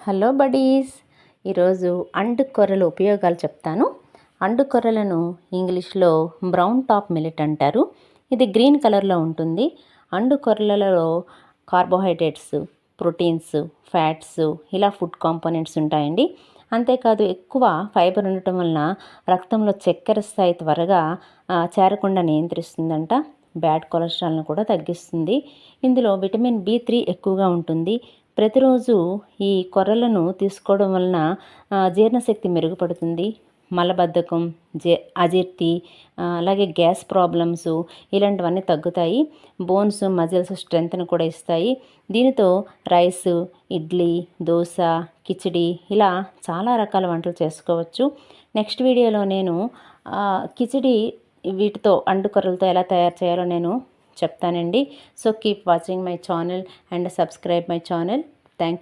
Hello buddies. ఈరోజు అండుకొర్రల ఉపయోగాలు చెప్తాను. అండుకొర్రలను ఇంగ్లీష్లో బ్రౌన్ టాప్ మిల్లెట్ అంటారు. ఇది గ్రీన్ కలర్లో ఉంటుంది. అండుకొర్రలలో కార్బోహైడ్రేట్స్, ప్రోటీన్స్, ఫ్యాట్స్ ఇలా ఫుడ్ కాంపోనెంట్స్ ఉంటాయండి. అంతేకాదు ఎక్కువ ఫైబర్ ఉండటం వలన రక్తంలో చక్కెర స్థాయి త్వరగా చేరకుండా నియంత్రిస్తుందంట. బ్యాడ్ కొలెస్ట్రాల్ను కూడా తగ్గిస్తుంది. ఇందులో విటమిన్ B3 ఎక్కువగా ఉంటుంది. ప్రతిరోజు ఈ కొర్రలను తీసుకోవడం వలన జీర్ణశక్తి మెరుగుపడుతుంది. మలబద్ధకం, అజీర్తి, అలాగే గ్యాస్ ప్రాబ్లమ్స్ ఇలాంటివన్నీ తగ్గుతాయి. బోన్స్, మజిల్స్ స్ట్రెంగ్త్ని కూడా ఇస్తాయి. దీనితో రైస్, ఇడ్లీ, దోశ, కిచిడి ఇలా చాలా రకాల వంటలు చేసుకోవచ్చు. నెక్స్ట్ వీడియోలో నేను కిచిడి వీటితో అండుకొర్రలతో ఎలా తయారు చేయాలో నేను చెప్తానండి. So keep watching my channel and subscribe my channel.